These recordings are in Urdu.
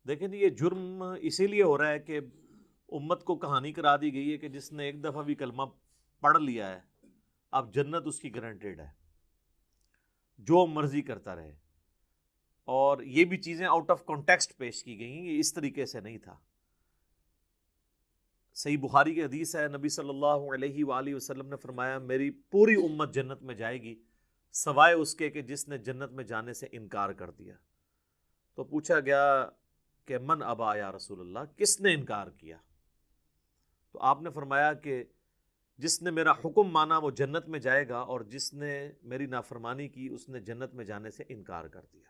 دیکھیں یہ جرم اسی لیے ہو رہا ہے کہ امت کو کہانی کرا دی گئی ہے کہ جس نے ایک دفعہ بھی کلمہ پڑھ لیا ہے اب جنت اس کی گارنٹیڈ ہے، جو مرضی کرتا رہے. اور یہ بھی چیزیں آؤٹ آف کانٹیکسٹ پیش کی گئی ہیں، یہ اس طریقے سے نہیں تھا. صحیح بخاری کی حدیث ہے، نبی صلی اللہ علیہ وآلہ وسلم نے فرمایا میری پوری امت جنت میں جائے گی سوائے اس کے کہ جس نے جنت میں جانے سے انکار کر دیا. تو پوچھا گیا کہ من ابا یا رسول اللہ، کس نے انکار کیا؟ تو آپ نے فرمایا کہ جس نے میرا حکم مانا وہ جنت میں جائے گا، اور جس نے میری نافرمانی کی اس نے جنت میں جانے سے انکار کر دیا.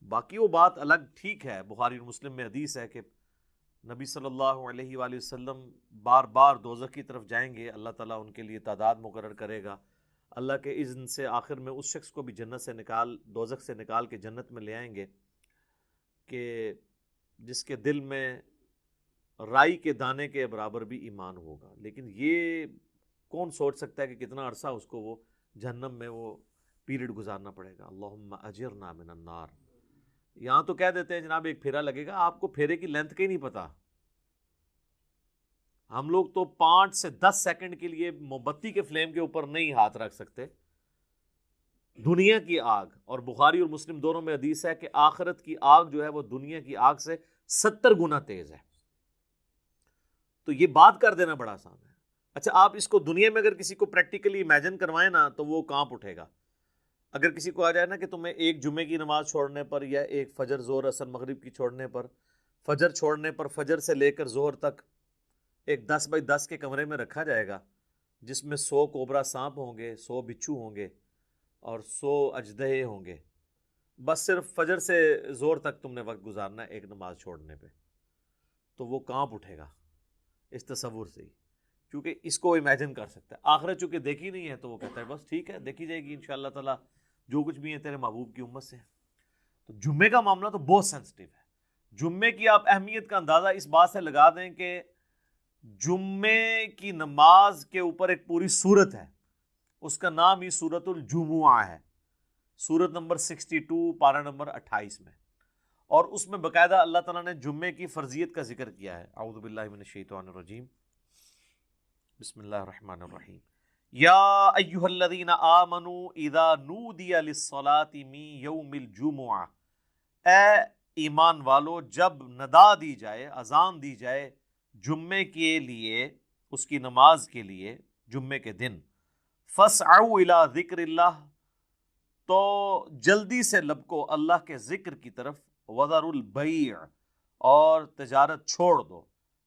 باقی وہ بات الگ ٹھیک ہے، بخاری اور مسلم میں حدیث ہے کہ نبی صلی اللہ علیہ وآلہ وسلم بار بار دوزخ کی طرف جائیں گے، اللہ تعالیٰ ان کے لیے تعداد مقرر کرے گا، اللہ کے اذن سے آخر میں اس شخص کو بھی جنت سے دوزخ سے نکال کے جنت میں لے آئیں گے کہ جس کے دل میں رائی کے دانے کے برابر بھی ایمان ہوگا. لیکن یہ کون سوچ سکتا ہے کہ کتنا عرصہ اس کو وہ جہنم میں وہ پیریڈ گزارنا پڑے گا. اللہم اجرنا من النار. یہاں تو کہہ دیتے ہیں جناب ایک پھیرا لگے گا، آپ کو پھیرے کی لینتھ کا ہی نہیں پتا. ہم لوگ تو 5 سے 10 سیکنڈ کے لیے موم بتی کے فلیم کے اوپر نہیں ہاتھ رکھ سکتے. دنیا کی آگ، اور بخاری اور مسلم دونوں میں حدیث ہے کہ آخرت کی آگ جو ہے وہ دنیا کی آگ سے 70 گنا تیز ہے. تو یہ بات کر دینا بڑا آسان ہے. اچھا آپ اس کو دنیا میں اگر کسی کو پریکٹیکلی امیجن کروائیں نا تو وہ کانپ اٹھے گا. اگر کسی کو آ جائے نا کہ تمہیں ایک جمعے کی نماز چھوڑنے پر، یا ایک فجر زور اثر مغرب کی چھوڑنے پر، فجر چھوڑنے پر فجر سے لے کر ظہر تک ایک 10x10 کے کمرے میں رکھا جائے گا جس میں 100 کوبرا سانپ ہوں گے، 100 بچھو ہوں گے اور 100 اژدہے ہوں گے، بس صرف فجر سے زور تک تم نے وقت گزارنا ہے ایک نماز چھوڑنے پہ، تو وہ کانپ اٹھے گا اس تصور سے ہی، کیونکہ اس کو امیجن کر سکتا ہے. آخرت چونکہ دیکھی نہیں ہے تو وہ کہتا ہے بس ٹھیک ہے دیکھی جائے گی انشاءاللہ تعالیٰ، جو کچھ بھی ہے تیرے محبوب کی امت سے. تو جمعے کا معاملہ تو بہت سینسٹیو ہے. جمعے کی آپ اہمیت کا اندازہ اس بات سے لگا دیں کہ جمعے کی نماز کے اوپر ایک پوری سورت ہے، اس کا نام ہی سورۃ الجمعہ ہے، سورت نمبر 62 پارہ نمبر 28 میں، اور اس میں باقاعدہ اللہ تعالیٰ نے جمعے کی فرضیت کا ذکر کیا ہے. اعوذ باللہ من الشیطان الرجیم، بسم اللہ الرحمن الرحیم. یا ایہا الذین آمنوا اذا نودی للصلاة من یوم الجمعہ، اے ایمان والو جب ندا دی جائے، اذان دی جائے جمعے کے لیے، اس کی نماز کے لیے جمعے کے دن، فاسعوا الی ذکر اللہ، تو جلدی سے لبکو اللہ کے ذکر کی طرف، وذروا البیع، اور تجارت چھوڑ دو،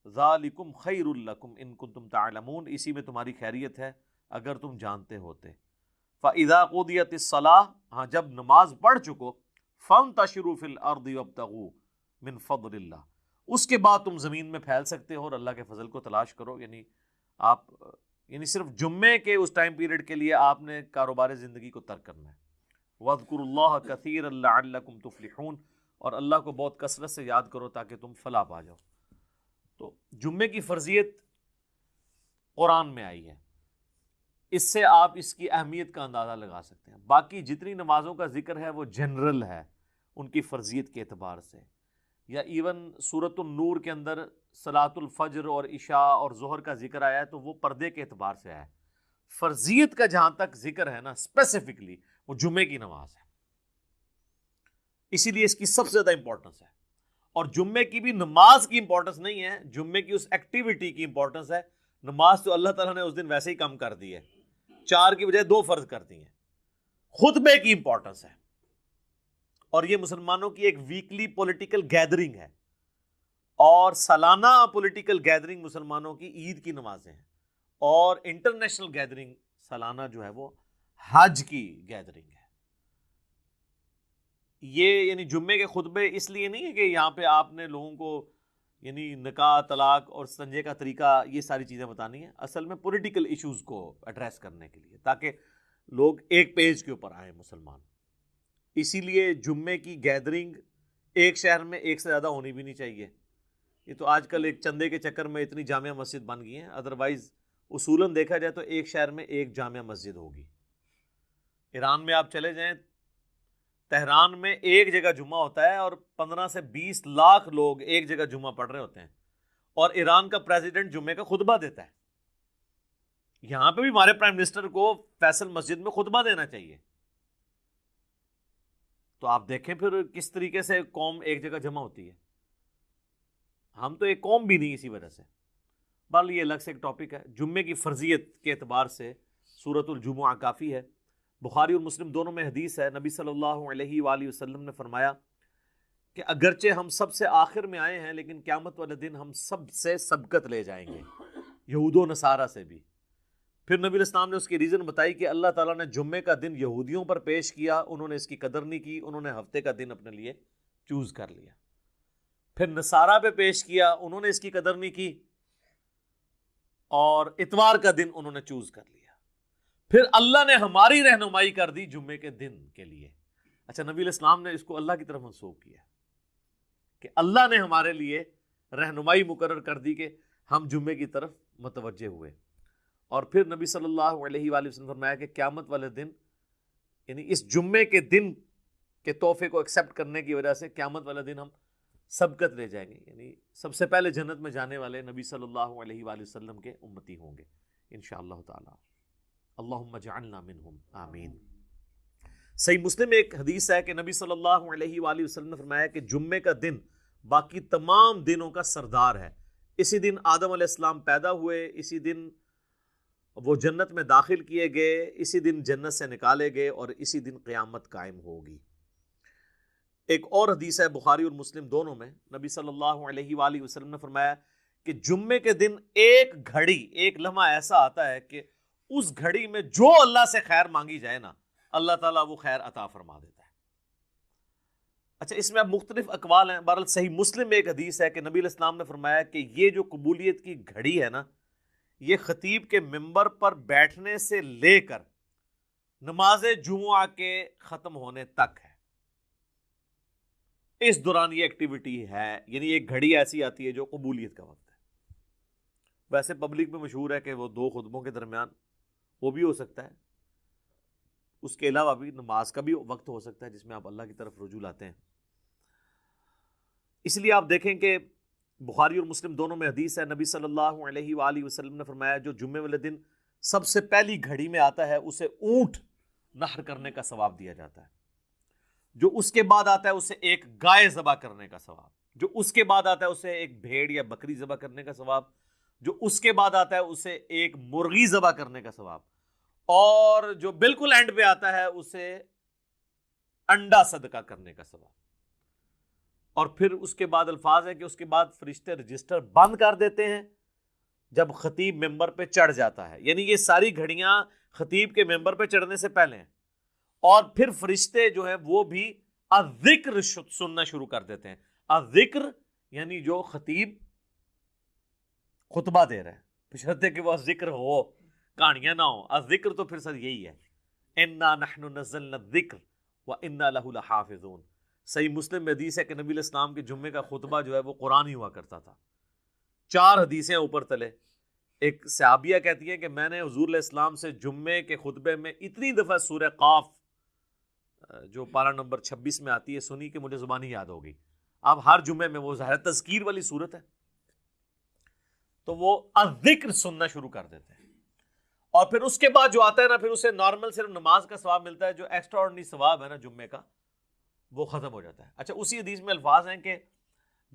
ذالکم خیر لکم ان کنتم تعلمون، اسی میں تمہاری خیریت ہے اگر تم جانتے ہوتے. فاذا قضیت الصلاۃ، ہاں جب نماز پڑھ چکو، فانتشروا فی الارض وابتغوا من فضل اللہ، اس کے بعد تم زمین میں پھیل سکتے ہو اور اللہ کے فضل کو تلاش کرو. یعنی صرف جمعے کے اس ٹائم پیریڈ کے لیے آپ نے کاروبار زندگی کو ترک کرنا ہے. وَاذْكُرُوا اللَّهَ كَثِيرًا لَعَلَّكُمْ تُفْلِحُونَ، اور اللہ کو بہت کثرت سے یاد کرو تاکہ تم فلاح پا جاؤ. تو جمعے کی فرضیت قرآن میں آئی ہے، اس سے آپ اس کی اہمیت کا اندازہ لگا سکتے ہیں. باقی جتنی نمازوں کا ذکر ہے وہ جنرل ہے ان کی فرضیت کے اعتبار سے، یا ایون سورۃ النور کے اندر صلاۃ الفجر اور عشاء اور ظہر کا ذکر آیا ہے تو وہ پردے کے اعتبار سے آیا ہے. فرضیت کا جہاں تک ذکر ہے نا اسپیسیفکلی وہ جمعے کی نماز ہے، اسی لیے اس کی سب سے زیادہ امپورٹنس ہے. اور جمعے کی بھی نماز کی امپورٹنس نہیں ہے، جمعے کی اس ایکٹیویٹی کی امپورٹنس ہے. نماز تو اللہ تعالیٰ نے اس دن ویسے ہی کم کر دی ہے، 4 کی بجائے 2 فرض کر دی ہیں. خطبے کی امپورٹنس ہے، اور یہ مسلمانوں کی ایک ویکلی پولیٹیکل گیدرنگ ہے، اور سالانہ پولیٹیکل گیدرنگ مسلمانوں کی عید کی نمازیں ہیں، اور انٹرنیشنل گیدرنگ سالانہ جو ہے وہ حج کی گیدرنگ ہے. یہ یعنی جمعے کے خطبے اس لیے نہیں ہے کہ یہاں پہ آپ نے لوگوں کو یعنی نکاح، طلاق اور استنجے کا طریقہ یہ ساری چیزیں بتانی ہیں، اصل میں پولیٹیکل ایشوز کو ایڈریس کرنے کے لیے تاکہ لوگ ایک پیج کے اوپر آئیں مسلمان. اسی لیے جمعے کی گیدرنگ ایک شہر میں ایک سے زیادہ ہونی بھی نہیں چاہیے. یہ تو آج کل ایک چندے کے چکر میں اتنی جامع مسجد بن گئی ہیں، ادروائز اصولاً دیکھا جائے تو ایک شہر میں ایک جامع مسجد ہوگی. ایران میں آپ چلے جائیں تہران میں ایک جگہ جمعہ ہوتا ہے اور 15 سے 20 لاکھ لوگ ایک جگہ جمعہ پڑھ رہے ہوتے ہیں، اور ایران کا پریزیڈنٹ جمعے کا خطبہ دیتا ہے. یہاں پہ بھی ہمارے پرائم منسٹر کو فیصل مسجد میں خطبہ دینا چاہیے. تو آپ دیکھیں پھر کس طریقے سے قوم ایک جگہ جمع ہوتی ہے. ہم تو ایک قوم بھی نہیں اسی وجہ سے. بہرحال یہ الگ سے ایک ٹاپک ہے. جمعے کی فرضیت کے اعتبار سے سورۃ الجمعہ کافی ہے. بخاری اور مسلم دونوں میں حدیث ہے، نبی صلی اللہ علیہ وآلہ وسلم نے فرمایا کہ اگرچہ ہم سب سے آخر میں آئے ہیں لیکن قیامت والے دن ہم سب سے سبقت لے جائیں گے، یہود و نصارہ سے بھی. پھر نبی علیہ السلام نے اس کی ریزن بتائی کہ اللہ تعالیٰ نے جمعے کا دن یہودیوں پر پیش کیا، انہوں نے اس کی قدر نہیں کی، انہوں نے ہفتے کا دن اپنے لیے چوز کر لیا. پھر نصارہ پہ پیش کیا، انہوں نے اس کی قدر نہیں کی اور اتوار کا دن انہوں نے چوز کر لیا. پھر اللہ نے ہماری رہنمائی کر دی جمعے کے دن کے لیے. اچھا، نبی علیہ السلام نے اس کو اللہ کی طرف منسوخ کیا کہ اللہ نے ہمارے لیے رہنمائی مقرر کر دی کہ ہم جمعے کی طرف متوجہ ہوئے. اور پھر نبی صلی اللہ علیہ وآلہ وسلم نے فرمایا کہ قیامت والے دن، یعنی اس جمعے کے دن کے تحفے کو ایکسیپٹ کرنے کی وجہ سے قیامت والے دن ہم سبقت لے جائیں گے، یعنی سب سے پہلے جنت میں جانے والے نبی صلی اللہ علیہ وآلہ وسلم کے امتی ہوں گے انشاءاللہ تعالی. اللہم اجعلنا منہم آمین. صحیح مسلم میں ایک حدیث ہے کہ نبی صلی اللہ علیہ وآلہ وسلم نے فرمایا کہ جمعے کا دن باقی تمام دنوں کا سردار ہے. اسی دن آدم علیہ السلام پیدا ہوئے، اسی دن وہ جنت میں داخل کیے گئے، اسی دن جنت سے نکالے گئے اور اسی دن قیامت قائم ہوگی. ایک اور حدیث ہے بخاری اور مسلم دونوں میں، نبی صلی اللہ علیہ وآلہ وسلم نے فرمایا کہ جمعے کے دن ایک گھڑی، ایک لمحہ ایسا آتا ہے کہ اس گھڑی میں جو اللہ سے خیر مانگی جائے نا، اللہ تعالیٰ وہ خیر عطا فرما دیتا ہے. اچھا، اس میں اب مختلف اقوال ہیں. بہرحال صحیح مسلم میں ایک حدیث ہے کہ نبی علیہ السلام نے فرمایا کہ یہ جو قبولیت کی گھڑی ہے نا، یہ خطیب کے ممبر پر بیٹھنے سے لے کر نماز جمعہ کے ختم ہونے تک ہے. اس دوران یہ ایکٹیویٹی ہے، یعنی ایک گھڑی ایسی آتی ہے جو قبولیت کا وقت ہے. ویسے پبلک میں مشہور ہے کہ وہ دو خطبوں کے درمیان وہ بھی ہو سکتا ہے، اس کے علاوہ بھی نماز کا بھی وقت ہو سکتا ہے جس میں آپ اللہ کی طرف رجوع لاتے ہیں. اس لیے آپ دیکھیں کہ بخاری اور مسلم دونوں میں حدیث ہے، نبی صلی اللہ علیہ وآلہ وسلم نے فرمایا جو جمعے والے دن سب سے پہلی گھڑی میں آتا ہے اسے اونٹ نحر کرنے کا ثواب دیا جاتا ہے. جو اس کے بعد آتا ہے اسے ایک گائے ذبح کرنے کا ثواب. جو اس کے بعد آتا ہے اسے ایک بھیڑ یا بکری ذبح کرنے کا ثواب. جو اس کے بعد آتا ہے اسے ایک مرغی ذبح کرنے کا ثواب. اور جو بالکل اینڈ پہ آتا ہے اسے انڈا صدقہ کرنے کا ثواب. اور پھر اس کے بعد الفاظ ہے کہ اس کے بعد فرشتے رجسٹر بند کر دیتے ہیں جب خطیب ممبر پہ چڑھ جاتا ہے. یعنی یہ ساری گھڑیاں خطیب کے ممبر پہ چڑھنے سے پہلے ہیں. اور پھر فرشتے جو ہے وہ بھی الذکر سننا شروع کر دیتے ہیں. الذکر یعنی جو خطیب خطبہ دے رہا ہے، بشرطے کہ وہ ذکر ہو، کہانیاں نہ ہو. الذکر تو پھر سر یہی ہے، انا نحن نزلنا الذکر وانا لہ لحافظون. صحیح مسلم میں حدیث ہے کہ نبی علیہ السلام کے جمعے کا خطبہ جو ہے وہ قرآن ہی ہوا کرتا تھا. 4 حدیثیں اوپر تلے. ایک صحابیہ کہتی ہے کہ میں نے حضور علیہ السلام سے جمعے کے خطبے میں اتنی دفعہ سورہ قاف جو پارہ نمبر 26 میں آتی ہے سنی کہ مجھے زبانی یاد ہو گئی. اب ہر جمعے میں وہ ظاہر تذکیر والی صورت ہے تو وہ الذکر سننا شروع کر دیتے ہیں. اور پھر اس کے بعد جو آتا ہے نا، پھر اسے نارمل صرف نماز کا ثواب ملتا ہے. جو ایکسٹرا آرڈنری ثواب ہے نا جمعے کا وہ ختم ہو جاتا ہے. اچھا، اسی حدیث میں الفاظ ہیں کہ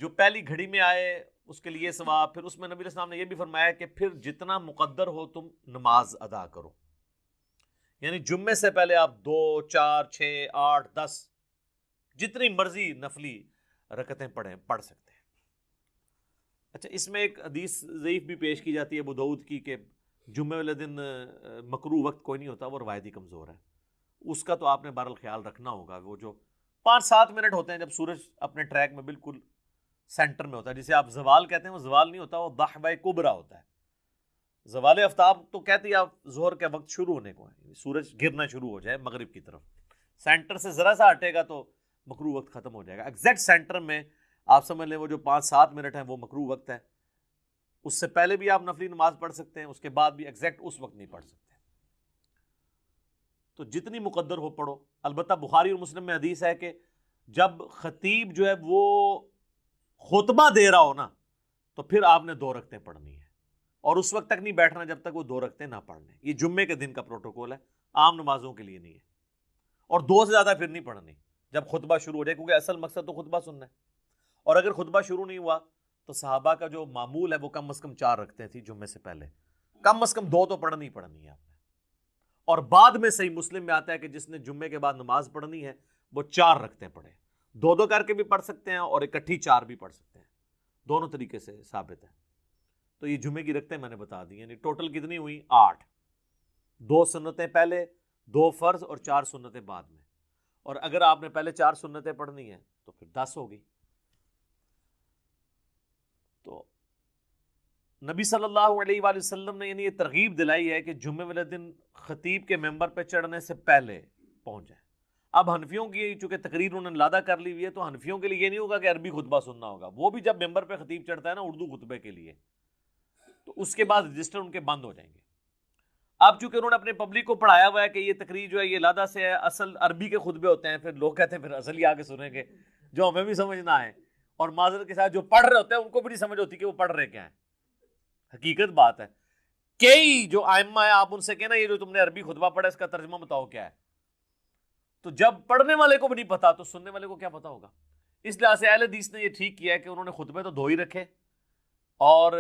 جو پہلی گھڑی میں آئے اس کے لیے ثواب. پھر اس میں نبی علیہ السلام نے یہ بھی فرمایا کہ پھر جتنا مقدر ہو تم نماز ادا کرو. یعنی جمعے سے پہلے آپ 2 4 6 8 10 جتنی مرضی نفلی رکعتیں پڑھ سکتے ہیں. اچھا، اس میں ایک حدیث ضعیف بھی پیش کی جاتی ہے ابو داؤد کی کہ جمعے والے دن مکروہ وقت کوئی نہیں ہوتا، وہ روایتی کمزور ہے. اس کا تو آپ نے بہرحال خیال رکھنا ہوگا. وہ جو 5-7 منٹ ہوتے ہیں جب سورج اپنے ٹریک میں بالکل سینٹر میں ہوتا ہے، جسے آپ زوال کہتے ہیں، وہ زوال نہیں ہوتا، وہ ضحبہ کبریٰ ہوتا ہے. زوال آفتاب تو کہتے ہیں آپ ظہر کا وقت شروع ہونے کو ہے، سورج گرنا شروع ہو جائے مغرب کی طرف. سینٹر سے ذرا سا ہٹے گا تو مکروہ وقت ختم ہو جائے گا. ایگزیکٹ سینٹر میں آپ سمجھ لیں وہ جو 5-7 منٹ ہیں وہ مکروہ وقت ہے. اس سے پہلے بھی آپ نفلی نماز پڑھ سکتے ہیں، اس کے بعد بھی ایگزیکٹ اس وقت نہیں پڑھ سکتے. تو جتنی مقدر ہو پڑھو. البتہ بخاری اور مسلم میں حدیث ہے کہ جب خطیب جو ہے وہ خطبہ دے رہا ہو نا تو پھر آپ نے 2 رکعتیں پڑھنی ہے، اور اس وقت تک نہیں بیٹھنا جب تک وہ 2 رکعتیں نہ پڑھ لیں. یہ جمعے کے دن کا پروٹوکول ہے، عام نمازوں کے لیے نہیں ہے. اور 2 سے زیادہ پھر نہیں پڑھنی جب خطبہ شروع ہو جائے، کیونکہ اصل مقصد تو خطبہ سننا ہے. اور اگر خطبہ شروع نہیں ہوا تو صحابہ کا جو معمول ہے وہ کم از کم 4 رکھتے تھی جمعے سے پہلے، کم از کم 2 تو پڑھنی ہے آپ نے. اور بعد میں صحیح مسلم میں آتا ہے کہ جس نے جمعے کے بعد نماز پڑھنی ہے وہ 4 رکعتیں پڑھے. 2 کر کے بھی پڑھ سکتے ہیں اور اکٹھی 4 بھی پڑھ سکتے ہیں، دونوں طریقے سے ثابت ہے. تو یہ جمعے کی رکعتیں میں نے بتا دی، یعنی ٹوٹل کتنی ہوئی؟ 8. 2 سنتیں پہلے، 2 فرض اور 4 سنتیں بعد میں. اور اگر آپ نے پہلے 4 سنتیں پڑھنی ہیں تو پھر 10 ہوگی. تو نبی صلی اللہ علیہ وآلہ وسلم نے یعنی یہ ترغیب دلائی ہے کہ جمعے والے دن خطیب کے ممبر پہ چڑھنے سے پہلے پہنچ جائے. اب حنفیوں کی چونکہ تقریر انہوں نے لادہ کر لی ہوئی ہے تو حنفیوں کے لیے یہ نہیں ہوگا کہ عربی خطبہ سننا ہوگا. وہ بھی جب ممبر پہ خطیب چڑھتا ہے نا اردو خطبے کے لیے، تو اس کے بعد رجسٹر ان کے بند ہو جائیں گے. اب چونکہ انہوں نے اپنے پبلک کو پڑھایا ہوا ہے کہ یہ تقریر جو ہے یہ لادہ سے ہے، اصل عربی کے خطبے ہوتے ہیں، پھر لوگ کہتے ہیں پھر اصل ہی آگے سنیں گے جو ہمیں بھی سمجھ نہ آئے. اور معذرت کے ساتھ جو پڑھ رہے ہوتے ہیں ان کو بھی نہیں سمجھ ہوتی کہ وہ پڑھ رہے کیا ہیں. حقیقت بات ہے، کئی جو ائمہ ہے آپ ان سے کہنا یہ جو تم نے عربی خطبہ پڑھا اس کا ترجمہ بتاؤ کیا ہے. تو جب پڑھنے والے کو بھی نہیں پتا تو سننے والے کو کیا پتا ہوگا. اس لحاظ سے اہل حدیث نے یہ ٹھیک کیا ہے کہ انہوں نے خطبے تو 2 ہی رکھے اور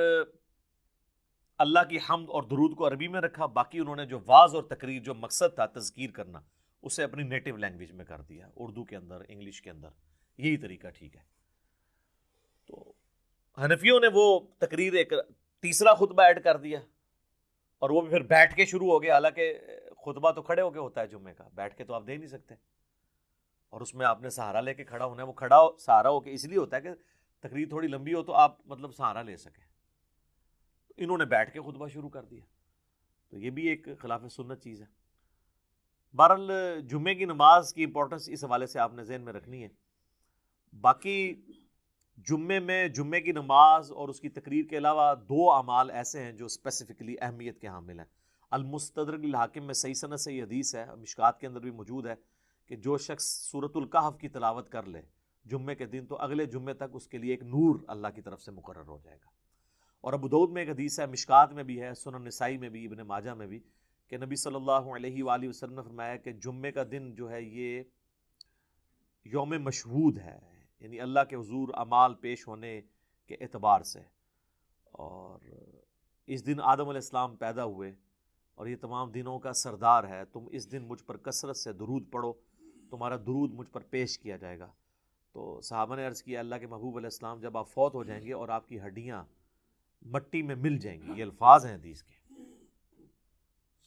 اللہ کی حمد اور درود کو عربی میں رکھا، باقی انہوں نے جو واعظ اور تقریر جو مقصد تھا تذکیر کرنا اسے اپنی نیٹو لینگویج میں کر دیا، اردو کے اندر، انگلش کے اندر. یہی طریقہ ٹھیک ہے. تو حنفیوں نے وہ تقریر ایک تیسرا خطبہ ایڈ کر دیا اور وہ بھی پھر بیٹھ کے شروع ہو گیا. حالانکہ خطبہ تو کھڑے ہو کے ہوتا ہے جمعے کا، بیٹھ کے تو آپ دے نہیں سکتے. اور اس میں آپ نے سہارا لے کے کھڑا ہونا ہے. وہ کھڑا سہارا ہو کے اس لیے ہوتا ہے کہ تقریر تھوڑی لمبی ہو تو آپ مطلب سہارا لے سکیں. انہوں نے بیٹھ کے خطبہ شروع کر دیا، تو یہ بھی ایک خلاف سنت چیز ہے. بہرحال جمعے کی نماز کی امپورٹنس اس حوالے سے آپ نے ذہن میں رکھنی ہے. باقی جمعے میں جمعے کی نماز اور اس کی تقریر کے علاوہ 2 اعمال ایسے ہیں جو اسپیسیفکلی اہمیت کے حامل ہیں. المستدرک الحاکم میں صحیح سند سے یہ حدیث ہے، مشکات کے اندر بھی موجود ہے، کہ جو شخص سورۃ الکہف کی تلاوت کر لے جمعے کے دن تو اگلے جمعے تک اس کے لیے ایک نور اللہ کی طرف سے مقرر ہو جائے گا. اور ابو داؤد میں ایک حدیث ہے، مشکات میں بھی ہے، سنن نسائی میں بھی، ابن ماجہ میں بھی، کہ نبی صلی اللہ علیہ وآلہ وسلم نے فرمایا کہ جمعے کا دن جو ہے یہ یوم مشہود ہے، یعنی اللہ کے حضور اعمال پیش ہونے کے اعتبار سے. اور اس دن آدم علیہ السلام پیدا ہوئے اور یہ تمام دنوں کا سردار ہے. تم اس دن مجھ پر کثرت سے درود پڑھو، تمہارا درود مجھ پر پیش کیا جائے گا. تو صحابہ نے عرض کیا اللہ کے محبوب علیہ السلام جب آپ فوت ہو جائیں گے اور آپ کی ہڈیاں مٹی میں مل جائیں گی، یہ الفاظ ہیں حدیث کے،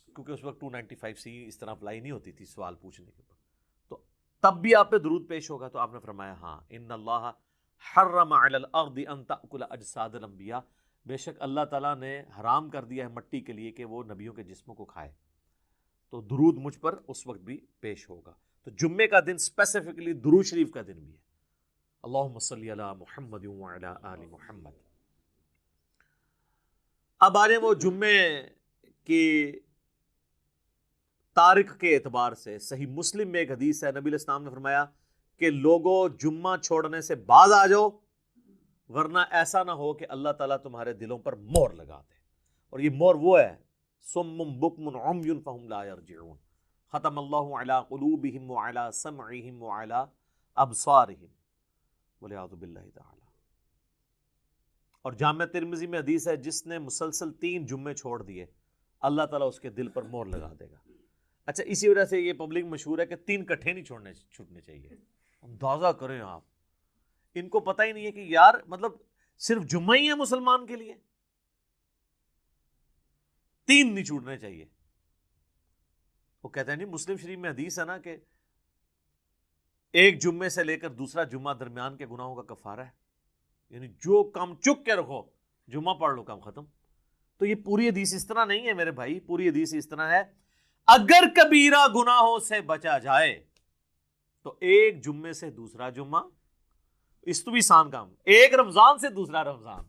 کیونکہ اس وقت 295C اس طرح اپلائی نہیں ہوتی تھی سوال پوچھنے کے اوپر، تو تب بھی آپ پہ درود پیش ہوگا. تو آپ نے فرمایا ہاں، ان اللہ حرم علی الارض ان تأکل اجساد الانبیاء، بے شک اللہ تعالیٰ نے حرام کر دیا ہے مٹی کے لیے کہ وہ نبیوں کے جسموں کو کھائے. تو درود مجھ پر اس وقت بھی پیش ہوگا. تو جمعے کا دن اسپیسیفکلی درود شریف کا دن بھی ہے. اللہم صلی علی محمد وعلی آل محمد. اب آ جائیں وہ جمعے کی تاریخ کے اعتبار سے. صحیح مسلم میں ایک حدیث ہے، نبی علیہ السلام نے فرمایا کہ لوگوں جمعہ چھوڑنے سے بعد آ جاؤ، ورنہ ایسا نہ ہو کہ اللہ تعالیٰ تمہارے دلوں پر مہر لگا دے. اور یہ مہر وہ ہے صم بکم عمی فہم لا یرجعون، ختم اللہ علی قلوبہم وعلی سمعہم وعلی ابصارہم والعیاذ باللہ تعالی. اور جامع ترمذی میں حدیث ہے جس نے مسلسل 3 جمعے چھوڑ دیے اللہ تعالیٰ اس کے دل پر مہر لگا دے گا. اچھا، اسی وجہ سے یہ پبلک مشہور ہے کہ 3 کٹھے نہیں چھوٹنے چاہیے. اندازہ کریں آپ، ان کو پتہ ہی نہیں ہے کہ یار مطلب صرف جمعہ ہی ہے مسلمان کے لیے، 3 نہیں چھوٹنے چاہیے. وہ کہتے ہیں نہیں، مسلم شریف میں حدیث ہے نا کہ ایک جمعے سے لے کر دوسرا جمعہ درمیان کے گناہوں کا کفارہ ہے. یعنی جو کام چک کے رکھو جمعہ پڑھ لو، کام ختم. تو یہ پوری حدیث اس طرح نہیں ہے میرے بھائی، پوری حدیث اس طرح ہے اگر کبیرہ گناہوں سے بچا جائے تو ایک جمعے سے دوسرا جمعہ، اس تو بھی آسان کام، ایک رمضان سے دوسرا رمضان.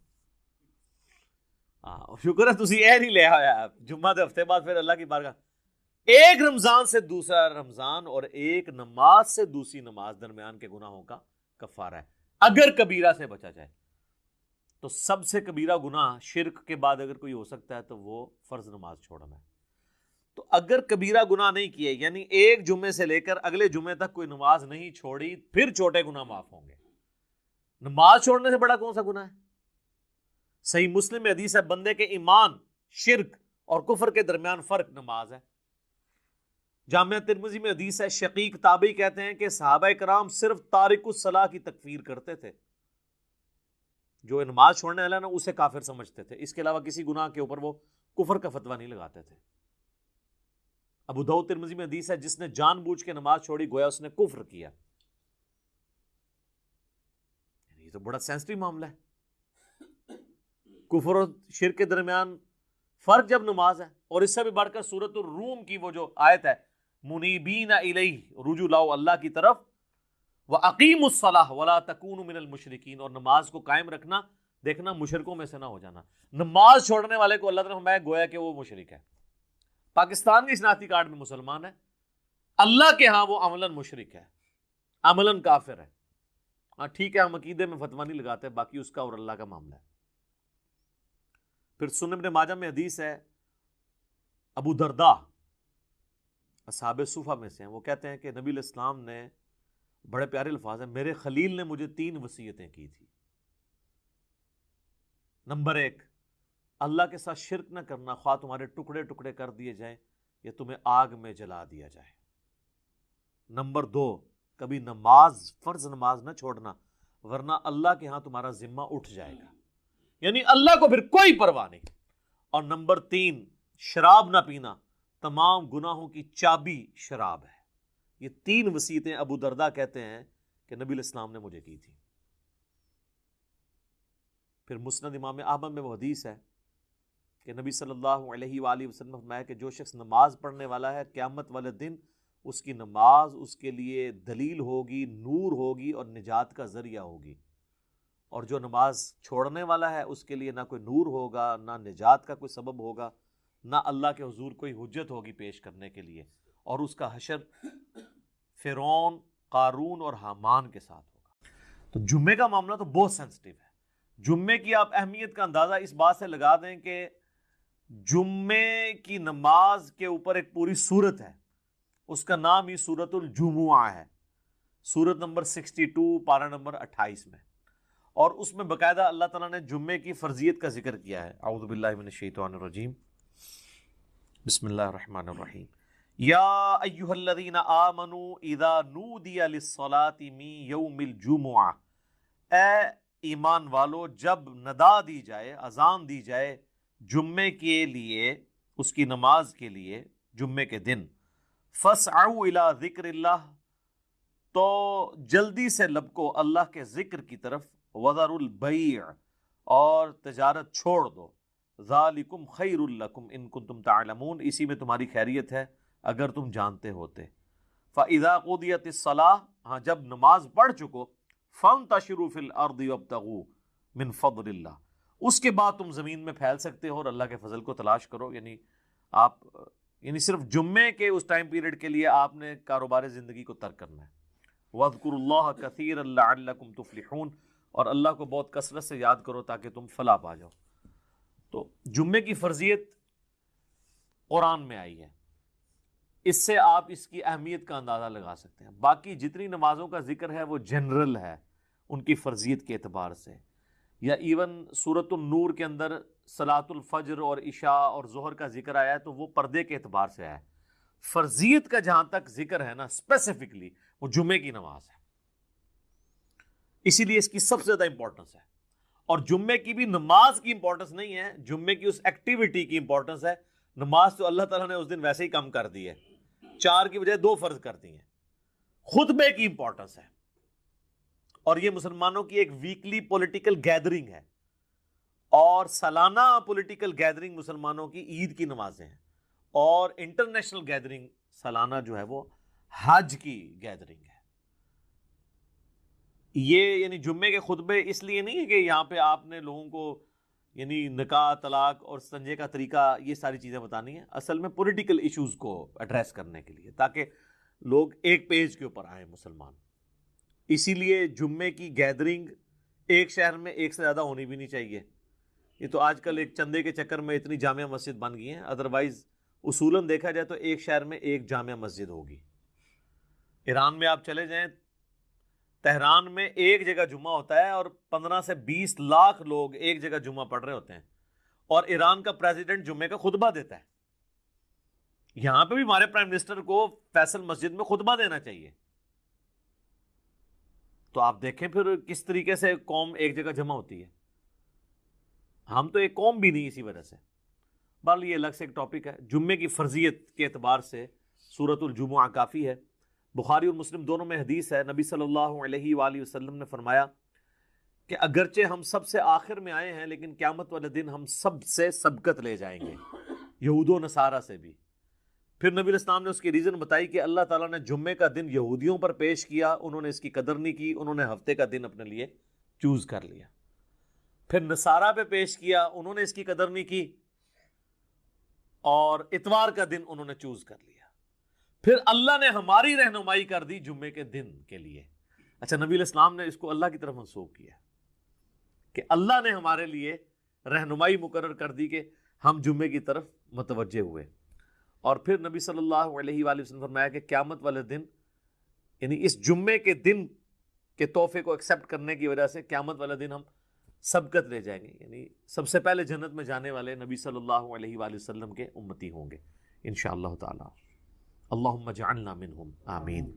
شکر ہے تسی اے نہیں لے آیا جمعہ دے ہفتے بعد پھر اللہ کی بارگاہ ایک رمضان سے دوسرا رمضان اور ایک نماز سے دوسری نماز درمیان کے گناہوں کا کفارہ ہے اگر کبیرہ سے بچا جائے. تو سب سے کبیرہ گناہ شرک کے بعد اگر کوئی ہو سکتا ہے تو وہ فرض نماز چھوڑنا ہے. تو اگر کبیرہ گناہ نہیں کیے یعنی ایک جمعے سے لے کر اگلے جمعے تک کوئی نماز نہیں چھوڑی پھر چھوٹے گناہ معاف ہوں گے. نماز چھوڑنے سے بڑا کون سا گناہ ہے؟ صحیح مسلم میں حدیث ہے بندے کے ایمان، شرک اور کفر کے درمیان فرق نماز ہے. جامعہ ترمذی میں حدیث ہے شقیق تابعی کہتے ہیں کہ صحابہ کرام صرف تارک الصلاح کی تکفیر کرتے تھے، جو نماز چھوڑنے والا نا اسے کافر سمجھتے تھے، اس کے علاوہ کسی گناہ کے اوپر وہ کفر کا فتویٰ نہیں لگاتے تھے. ابو داؤد ترمذی میں حدیث ہے جس نے جان بوجھ کے نماز چھوڑی گویا اس نے کفر کیا. یہ تو بڑا سینسٹیو معاملہ ہے. کفر اور شرک کے درمیان فرق جب نماز ہے، اور اس سے بھی بڑھ کر سورۃ الروم کی وہ جو آیت ہے منیبین الیہ، رجوع لاؤ اللہ کی طرف، وَأَقِیمُوا الصَّلَاةَ وَلَا تَکُونُوا مِنَ الْمُشْرِکِینَ، اور نماز کو قائم رکھنا، دیکھنا مشرکوں میں سے نہ ہو جانا. نماز چھوڑنے والے کو اللہ تعالیٰ نے فرمایا گویا کہ وہ مشرک ہے. پاکستان کی شناختی کارڈ میں مسلمان ہے، اللہ کے ہاں وہ عملاً مشرک ہے، عملاً کافر ہے. ہاں ٹھیک ہے، ہم عقیدے میں فتویٰ نہیں لگاتے، باقی اس کا اور اللہ کا معاملہ ہے. پھر سنن ابن ماجہ میں حدیث ہے ابو درداء اصحاب صفہ میں سے ہیں، وہ کہتے ہیں کہ نبی علیہ السلام نے بڑے پیارے الفاظ ہیں، میرے خلیل نے مجھے 3 وصیتیں کی تھی. نمبر 1، اللہ کے ساتھ شرک نہ کرنا، خواہ تمہارے ٹکڑے ٹکڑے کر دیے جائیں یا تمہیں آگ میں جلا دیا جائے. نمبر 2، کبھی نماز، فرض نماز نہ چھوڑنا ورنہ اللہ کے ہاں تمہارا ذمہ اٹھ جائے گا، یعنی اللہ کو پھر کوئی پرواہ نہیں. اور نمبر 3، شراب نہ پینا، تمام گناہوں کی چابی شراب ہے. یہ 3 وصیتیں ابو درداء کہتے ہیں کہ نبی علیہ السلام نے مجھے کی تھی. پھر مسند امام احمد میں وہ حدیث ہے کہ نبی صلی اللہ علیہ وآلہ وسلم فرمایا کہ جو شخص نماز پڑھنے والا ہے قیامت والے دن اس کی نماز اس کے لیے دلیل ہوگی، نور ہوگی اور نجات کا ذریعہ ہوگی. اور جو نماز چھوڑنے والا ہے اس کے لیے نہ کوئی نور ہوگا، نہ نجات کا کوئی سبب ہوگا، نہ اللہ کے حضور کوئی حجت ہوگی پیش کرنے کے لیے، اور اس کا حشر فرعون، قارون اور حامان کے ساتھ ہوگا. تو جمعے کا معاملہ تو بہت سینسٹیو ہے. جمعے کی آپ اہمیت کا اندازہ اس بات سے لگا دیں کہ جمعے کی نماز کے اوپر ایک پوری سورت ہے، اس کا نام ہی سورۃ الجمعہ ہے، سورت نمبر 62 پارہ نمبر 28 میں. اور اس میں باقاعدہ اللہ تعالیٰ نے جمعے کی فرضیت کا ذکر کیا ہے. اعوذ باللہ من الشیطان الرجیم، بسم اللہ الرحمن الرحیم. یا ایہا الذین آمنوا اذا نودی للصلاة من یوم الجمعہ، اے ایمان والو جب ندا دی جائے، اذان دی جائے جمعے کے لیے، اس کی نماز کے لیے جمعے کے دن، فاسعوا الی ذکر اللہ، تو جلدی سے لبکو اللہ کے ذکر کی طرف، وذروا البیع، اور تجارت چھوڑ دو، ذالکم خیر لکم ان کنتم تعلمون، اسی میں تمہاری خیریت ہے اگر تم جانتے ہوتے. فاذا قضیت الصلاۃ، ہاں جب نماز پڑھ چکو، فانتشروا فی الارض وابتغوا من فضل اللہ، اس کے بعد تم زمین میں پھیل سکتے ہو اور اللہ کے فضل کو تلاش کرو. یعنی آپ صرف جمعے کے اس ٹائم پیریڈ کے لیے آپ نے کاروبار زندگی کو ترک کرنا ہے. وَاذْكُرُوا اللَّهَ كَثِيرًا لَعَلَّكُمْ تُفْلِحُونَ، اور اللہ کو بہت کثرت سے یاد کرو تاکہ تم فلاح پا جاؤ. تو جمعے کی فرضیت قرآن میں آئی ہے، اس سے آپ اس کی اہمیت کا اندازہ لگا سکتے ہیں. باقی جتنی نمازوں کا ذکر ہے وہ جنرل ہے ان کی فرضیت کے اعتبار سے، یا ایون سورۃ النور کے اندر صلاۃ الفجر اور عشاء اور ظہر کا ذکر آیا ہے تو وہ پردے کے اعتبار سے آیا ہے. فرضیت کا جہاں تک ذکر ہے نا اسپیسیفکلی وہ جمعے کی نماز ہے، اسی لیے اس کی سب سے زیادہ امپورٹنس ہے. اور جمعے کی بھی نماز کی امپورٹنس نہیں ہے، جمعے کی اس ایکٹیویٹی کی امپورٹنس ہے. نماز تو اللہ تعالیٰ نے اس دن ویسے ہی کم کر دی ہے، 4 کی بجائے 2 فرض کر دی ہیں. خطبے کی امپورٹنس ہے، اور یہ مسلمانوں کی ایک ویکلی پولیٹیکل گیدرنگ ہے، اور سالانہ پولیٹیکل گیدرنگ مسلمانوں کی عید کی نمازیں ہیں، اور انٹرنیشنل گیدرنگ سالانہ جو ہے وہ حج کی گیدرنگ ہے. یہ یعنی جمعے کے خطبے اس لیے نہیں ہے کہ یہاں پہ آپ نے لوگوں کو یعنی نکاح، طلاق اور استنجے کا طریقہ، یہ ساری چیزیں بتانی ہیں اصل میں پولیٹیکل ایشوز کو ایڈریس کرنے کے لیے، تاکہ لوگ ایک پیج کے اوپر آئیں مسلمان۔ اسی لیے جمعے کی گیدرنگ ایک شہر میں ایک سے زیادہ ہونی بھی نہیں چاہیے۔ یہ تو آج کل ایک چندے کے چکر میں اتنی جامع مسجد بن گئی ہیں، ادروائز اصولاً دیکھا جائے تو ایک شہر میں ایک جامع مسجد ہوگی۔ ایران میں آپ چلے جائیں، تہران میں ایک جگہ جمعہ ہوتا ہے اور 15 سے 20 لاکھ لوگ ایک جگہ جمعہ پڑھ رہے ہوتے ہیں، اور ایران کا پریزیڈنٹ جمعے کا خطبہ دیتا ہے۔ یہاں پہ بھی ہمارے پرائم منسٹر کو فیصل مسجد میں خطبہ دینا چاہیے۔ تو آپ دیکھیں پھر کس طریقے سے قوم ایک جگہ جمع ہوتی ہے۔ ہم تو ایک قوم بھی نہیں اسی وجہ سے۔ بہرحال یہ الگ سے ایک ٹاپک ہے۔ جمعے کی فرضیت کے اعتبار سے سورۃ الجمعہ کافی ہے۔ بخاری اور مسلم دونوں میں حدیث ہے، نبی صلی اللہ علیہ وآلہ وسلم نے فرمایا کہ اگرچہ ہم سب سے آخر میں آئے ہیں لیکن قیامت والے دن ہم سب سے سبقت لے جائیں گے، یہود و نصارہ سے بھی۔ پھر نبی علیہ السلام نے اس کی ریزن بتائی کہ اللہ تعالیٰ نے جمعے کا دن یہودیوں پر پیش کیا، انہوں نے اس کی قدر نہیں کی، انہوں نے ہفتے کا دن اپنے لیے چوز کر لیا۔ پھر نصارہ پہ پیش کیا، انہوں نے اس کی قدر نہیں کی اور اتوار کا دن انہوں نے چوز کر لیا۔ پھر اللہ نے ہماری رہنمائی کر دی جمعے کے دن کے لیے۔ اچھا، نبی علیہ السلام نے اس کو اللہ کی طرف منسوب کیا کہ اللہ نے ہمارے لیے رہنمائی مقرر کر دی کہ ہم جمعے کی طرف متوجہ ہوئے۔ اور پھر نبی صلی اللہ علیہ وآلہ وسلم فرمایا کہ قیامت والے دن، یعنی اس جمعے کے دن کے تحفے کو ایکسیپٹ کرنے کی وجہ سے قیامت والے دن ہم سبقت لے جائیں گے، یعنی سب سے پہلے جنت میں جانے والے نبی صلی اللہ علیہ وآلہ وسلم کے امتی ہوں گے انشاءاللہ تعالی۔ اللہم اجعلنا منہم، آمین۔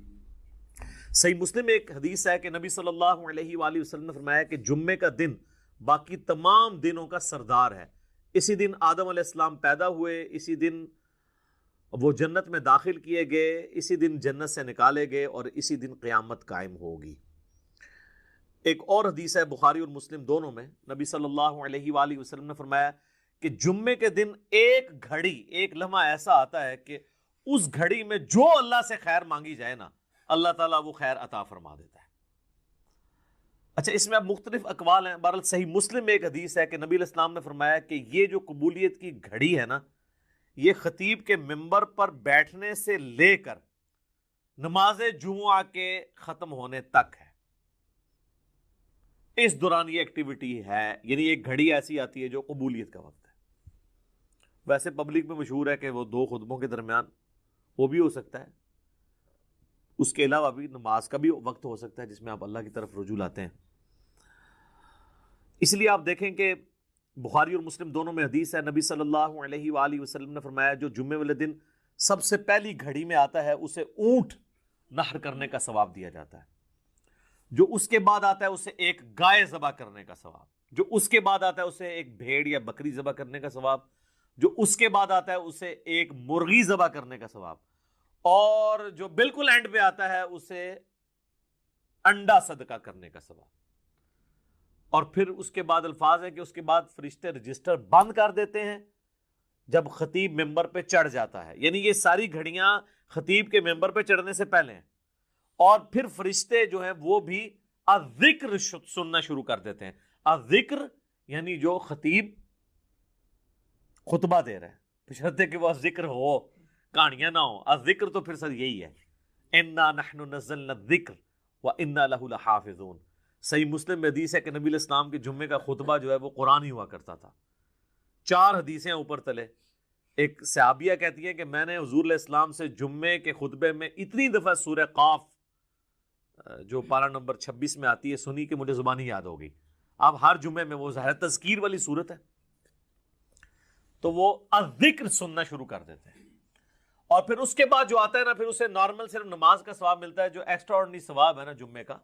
صحیح مسلم میں ایک حدیث ہے کہ نبی صلی اللہ علیہ وآلہ وسلم نے فرمایا کہ جمعے کا دن باقی تمام دنوں کا سردار ہے۔ اسی دن آدم علیہ السلام پیدا ہوئے، اسی دن وہ جنت میں داخل کیے گئے، اسی دن جنت سے نکالے گئے، اور اسی دن قیامت قائم ہوگی۔ ایک اور حدیث ہے بخاری اور مسلم دونوں میں، نبی صلی اللہ علیہ وآلہ وسلم نے فرمایا کہ جمعے کے دن ایک گھڑی، ایک لمحہ ایسا آتا ہے کہ اس گھڑی میں جو اللہ سے خیر مانگی جائے نا، اللہ تعالیٰ وہ خیر عطا فرما دیتا ہے۔ اچھا، اس میں اب مختلف اقوال ہیں۔ بہرحال صحیح مسلم میں ایک حدیث ہے کہ نبی علیہ السلام نے فرمایا کہ یہ جو قبولیت کی گھڑی ہے نا، یہ خطیب کے منبر پر بیٹھنے سے لے کر نماز جمعہ کے ختم ہونے تک ہے۔ اس دوران یہ ایکٹیویٹی ہے، یعنی ایک گھڑی ایسی آتی ہے جو قبولیت کا وقت ہے۔ ویسے پبلک میں مشہور ہے کہ وہ دو خطبوں کے درمیان وہ بھی ہو سکتا ہے، اس کے علاوہ بھی نماز کا بھی وقت ہو سکتا ہے جس میں آپ اللہ کی طرف رجوع لاتے ہیں۔ اس لیے آپ دیکھیں کہ بخاری اور مسلم دونوں میں حدیث ہے، نبی صلی اللہ علیہ وآلہ وسلم نے فرمایا جو جمعے والے دن سب سے پہلی گھڑی میں آتا ہے اسے اونٹ نحر کرنے کا ثواب دیا جاتا ہے، جو اس کے بعد آتا ہے اسے ایک گائے ذبح کرنے کا ثواب، جو اس کے بعد آتا ہے اسے ایک بھیڑ یا بکری ذبح کرنے کا ثواب، جو اس کے بعد آتا ہے اسے ایک مرغی ذبح کرنے کا ثواب، اور جو بالکل اینڈ پہ آتا ہے اسے انڈا صدقہ کرنے کا ثواب۔ اور پھر اس کے بعد الفاظ ہے کہ اس کے بعد فرشتے رجسٹر بند کر دیتے ہیں جب خطیب ممبر پہ چڑھ جاتا ہے، یعنی یہ ساری گھڑیاں خطیب کے ممبر پہ چڑھنے سے پہلے ہیں۔ اور پھر فرشتے جو ہیں وہ بھی الذکر سننا شروع کر دیتے ہیں۔ الذکر یعنی جو خطیب خطبہ دے رہے ہیں، بشرطے کہ وہ ذکر ہو، کہانیاں نہ ہو۔ الذکر تو پھر سر یہی ہے، انا نحن نزلنا الذکر وانا لہ لحافظون۔ صحیح مسلم میں حدیث ہے کہ نبی علیہ السلام کے جمعے کا خطبہ جو ہے وہ قرآن ہی ہوا کرتا تھا۔ 4 حدیثیں اوپر تلے۔ ایک صحابیہ کہتی ہے کہ میں نے حضور علیہ السلام سے جمعے کے خطبے میں اتنی دفعہ سورہ قاف جو پارہ نمبر 26 میں آتی ہے سنی کہ مجھے زبانی یاد ہو گئی۔ اب ہر جمعے میں وہ ظاہر تذکیر والی صورت ہے تو وہ الذکر سننا شروع کر دیتے ہیں، اور پھر اس کے بعد جو آتا ہے نا پھر اسے نارمل صرف نماز کا ثواب ملتا ہے، جو ایکسٹرا آرڈنری ثواب ہے نا جمعے کا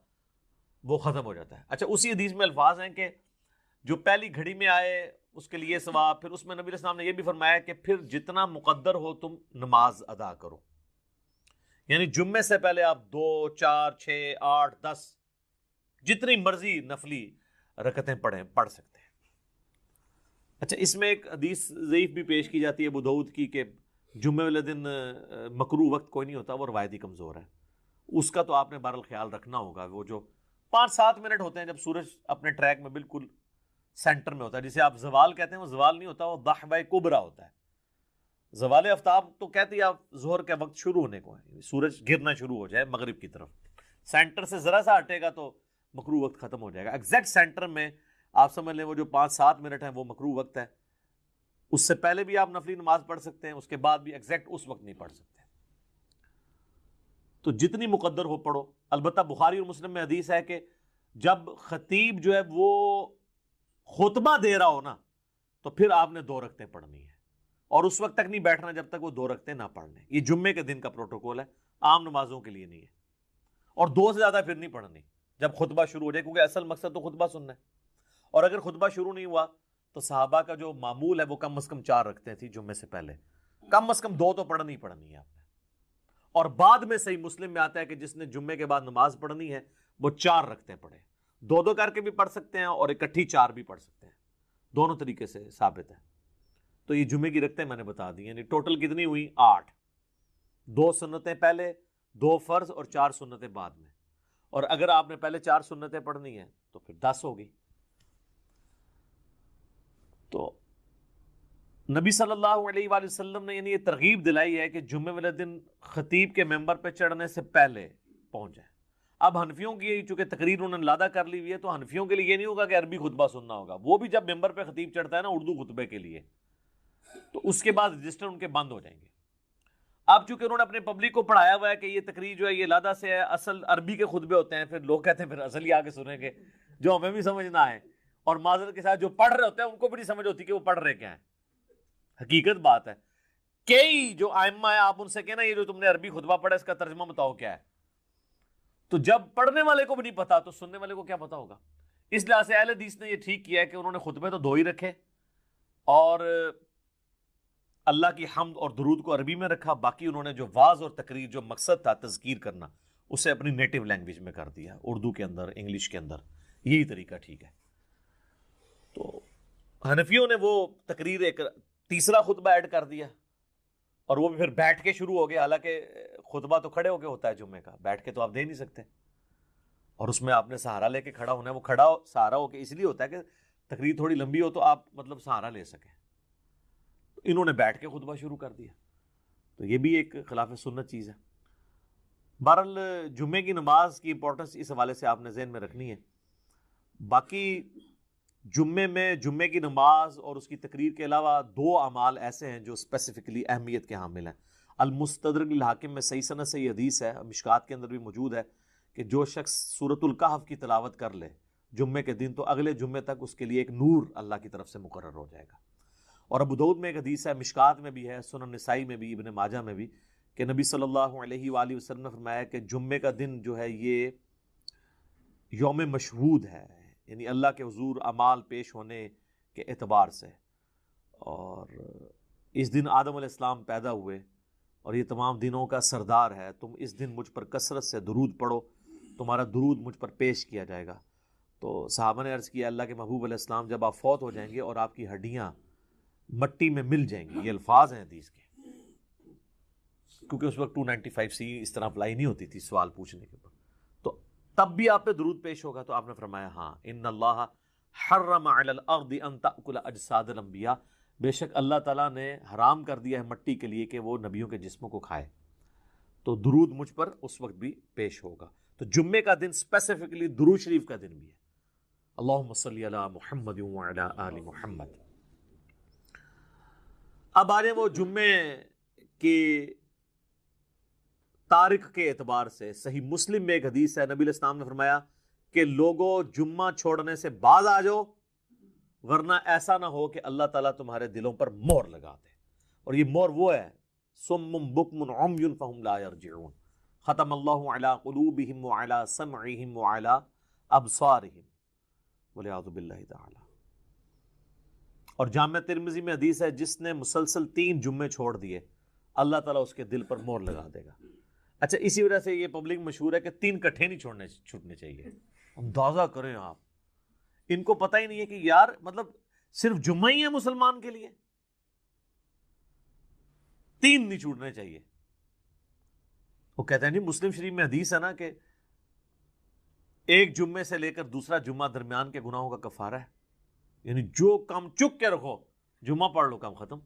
وہ ختم ہو جاتا ہے۔ اچھا، اسی حدیث میں الفاظ ہیں کہ جو پہلی گھڑی میں آئے اس کے لیے ثواب، پھر اس میں نبی علیہ السلام نے یہ بھی فرمایا کہ پھر جتنا مقدر ہو تم نماز ادا کرو، یعنی جمعے سے پہلے آپ 2 4 6 8 10 جتنی مرضی نفلی رکعتیں پڑھ سکتے ہیں۔ اچھا، اس میں ایک حدیث ضعیف بھی پیش کی جاتی ہے ابو داؤد کی کہ جمعے والے دن مکروہ وقت کوئی نہیں ہوتا، وہ روایتی کمزور ہے، اس کا تو آپ نے بہرحال خیال رکھنا ہوگا۔ وہ جو 5-7 منٹ ہوتے ہیں جب سورج اپنے ٹریک میں بالکل سینٹر میں ہوتا ہے. جسے آپ زوال کہتے ہیں وہ زوال نہیں ہوتا, وہ ضحبہ کبریٰ ہوتا ہے. زوال آفتاب تو کہتے ہیں آپ ظہر کے وقت شروع ہونے کو ہے, سورج گرنا شروع ہو جائے مغرب کی طرف, سینٹر سے ذرا سا ہٹے گا تو مکروہ وقت ختم ہو جائے گا. ایگزیکٹ سینٹر میں آپ سمجھ لیں وہ جو 5-7 منٹ ہیں وہ مکروہ وقت ہے. اس سے پہلے بھی آپ نفلی نماز پڑھ سکتے ہیں, اس کے بعد بھی ایگزیکٹ اس وقت نہیں پڑھ سکتے. تو جتنی مقدر ہو پڑھو. البتہ بخاری اور مسلم میں حدیث ہے کہ جب خطیب جو ہے وہ خطبہ دے رہا ہو نا تو پھر آپ نے 2 رکعتیں پڑھنی ہے, اور اس وقت تک نہیں بیٹھنا جب تک وہ 2 رکعتیں نہ پڑھ لیں. یہ جمعے کے دن کا پروٹوکول ہے, عام نمازوں کے لیے نہیں ہے. اور 2 سے زیادہ پھر نہیں پڑھنی جب خطبہ شروع ہو جائے, کیونکہ اصل مقصد تو خطبہ سننا ہے. اور اگر خطبہ شروع نہیں ہوا تو صحابہ کا جو معمول ہے وہ کم از کم 4 رکعتیں تھی جمعے سے پہلے, کم از کم 2 تو پڑھنی ہے آپ نے. اور بعد میں صحیح مسلم میں آتا ہے کہ جس نے جمعے کے بعد نماز پڑھنی ہے وہ 4 رکعتیں پڑھے. 2 کر کے بھی پڑھ سکتے ہیں اور اکٹھی 4 بھی پڑھ سکتے ہیں, دونوں طریقے سے ثابت ہے. تو یہ جمعے کی رکعتیں میں نے بتا دی, یعنی ٹوٹل کتنی ہوئی 8. 2 سنتیں پہلے, 2 فرض اور 4 سنتیں بعد میں. اور اگر آپ نے پہلے 4 سنتیں پڑھنی ہیں تو پھر 10 ہوگی. تو نبی صلی اللہ علیہ وآلہ وسلم نے یعنی یہ ترغیب دلائی ہے کہ جمعے والے دن خطیب کے ممبر پہ چڑھنے سے پہلے پہنچ جائیں. اب حنفیوں کی چونکہ تقریر انہوں نے لادہ کر لی ہوئی ہے تو حنفیوں کے لیے یہ نہیں ہوگا کہ عربی خطبہ سننا ہوگا. وہ بھی جب ممبر پہ خطیب چڑھتا ہے نا اردو خطبے کے لیے, تو اس کے بعد رجسٹر ان کے بند ہو جائیں گے. اب چونکہ انہوں نے اپنے پبلک کو پڑھایا ہوا ہے کہ یہ تقریر جو ہے یہ لادہ سے ہے, اصل عربی کے خطبے ہوتے ہیں, پھر لوگ کہتے ہیں پھر اصل ہی آگے سنیں گے جو ہمیں بھی سمجھ نہ آئے, اور معذرت کے ساتھ جو پڑھ رہے ہوتے ہیں ان کو بھی نہیں سمجھ ہوتی کہ وہ پڑھ رہے کیا ہیں. حقیقت بات ہے, کئی جو ائمہ ہے آپ ان سے کہنا یہ جو تم نے عربی خطبہ پڑھا اس کا ترجمہ بتاؤ کیا ہے, تو جب پڑھنے والے کو بھی نہیں پتا تو سننے والے کو کیا پتا ہوگا. اس لحاظ سے اہل حدیث نے یہ ٹھیک کیا ہے کہ انہوں نے خطبے تو 2 ہی رکھے, اور اللہ کی حمد اور درود کو عربی میں رکھا, باقی انہوں نے جو واعظ اور تقریر جو مقصد تھا تذکیر کرنا اسے اپنی نیٹو لینگویج میں کر دیا, اردو کے اندر, انگلش کے اندر. یہی طریقہ ٹھیک ہے. تو حنفیوں نے وہ تقریر ایک تیسرا خطبہ ایڈ کر دیا, اور وہ بھی پھر بیٹھ کے شروع ہو گیا. حالانکہ خطبہ تو کھڑے ہو کے ہوتا ہے جمعے کا, بیٹھ کے تو آپ دے نہیں سکتے, اور اس میں آپ نے سہارا لے کے کھڑا ہونا ہے. وہ کھڑا سہارا ہو کے اس لیے ہوتا ہے کہ تقریر تھوڑی لمبی ہو تو آپ مطلب سہارا لے سکیں. انہوں نے بیٹھ کے خطبہ شروع کر دیا, تو یہ بھی ایک خلاف سنت چیز ہے. بہرحال جمعے کی نماز کی امپورٹنس اس حوالے سے آپ نے ذہن میں رکھنی ہے. باقی جمعے میں جمعے کی نماز اور اس کی تقریر کے علاوہ 2 اعمال ایسے ہیں جو اسپیسیفکلی اہمیت کے حامل ہیں. المستدرک الحاکم میں صحیح سند سے یہ حدیث ہے, مشکات کے اندر بھی موجود ہے, کہ جو شخص سورۃ الکہف کی تلاوت کر لے جمعے کے دن تو اگلے جمعے تک اس کے لیے ایک نور اللہ کی طرف سے مقرر ہو جائے گا. اور ابو داؤد میں ایک حدیث ہے, مشکات میں بھی ہے, سنن نسائی میں بھی, ابن ماجہ میں بھی, کہ نبی صلی اللہ علیہ وآلہ وسلم نے فرمایا کہ جمعے کا دن جو ہے یہ یوم مشہود ہے, یعنی اللہ کے حضور اعمال پیش ہونے کے اعتبار سے. اور اس دن آدم علیہ السلام پیدا ہوئے اور یہ تمام دنوں کا سردار ہے. تم اس دن مجھ پر کثرت سے درود پڑھو, تمہارا درود مجھ پر پیش کیا جائے گا. تو صحابہ نے عرض کیا اللہ کے محبوب علیہ السلام جب آپ فوت ہو جائیں گے اور آپ کی ہڈیاں مٹی میں مل جائیں گی, یہ الفاظ ہیں حدیث کے, کیونکہ اس وقت 295C اس طرح اپلائی نہیں ہوتی تھی سوال پوچھنے کے اوپر, تو تب بھی آپ پہ درود پیش ہوگا. تو آپ نے فرمایا ہاں, ان اللہ حرم علی الارض ان تأکل اجساد الانبیاء, بے شک اللہ تعالیٰ نے حرام کر دیا ہے مٹی کے لیے کہ وہ نبیوں کے جسموں کو کھائے. تو درود مجھ پر اس وقت بھی پیش ہوگا. تو جمعے کا دن اسپیسیفکلی درود شریف کا دن بھی ہے. اللہم صلی علی محمد وعلی آل محمد. اب آ جائیں وہ جمعے کی تاریخ کے اعتبار سے. صحیح مسلم میں ایک حدیث ہے, نبی علیہ السلام نے فرمایا کہ لوگوں جمعہ چھوڑنے سے بعد آ جاؤ, ورنہ ایسا نہ ہو کہ اللہ تعالیٰ تمہارے دلوں پر مہر لگا دے. اور یہ مہر وہ ہے صم بکم عمی فہم لا یرجعون, ختم اللہ علی قلوبہم وعلی سمعہم وعلی ابصارہم والعیاذ باللہ تعالی. اور جامع ترمذی میں حدیث ہے جس نے مسلسل 3 جمعے چھوڑ دیے اللہ تعالیٰ اس کے دل پر مہر لگا دے گا. اچھا, اسی وجہ سے یہ پبلک مشہور ہے کہ 3 کٹھے نہیں چھوٹنے چاہیے. اندازہ کریں آپ, ان کو پتہ ہی نہیں ہے کہ یار مطلب صرف جمعہ ہی ہے مسلمان کے لیے, 3 نہیں چھوٹنے چاہیے. وہ کہتے ہیں نہیں, مسلم شریف میں حدیث ہے نا کہ ایک جمعے سے لے کر دوسرا جمعہ درمیان کے گناہوں کا کفارہ ہے. یعنی جو کام چک کے رکھو، جمعہ پڑھ لو، کام ختم۔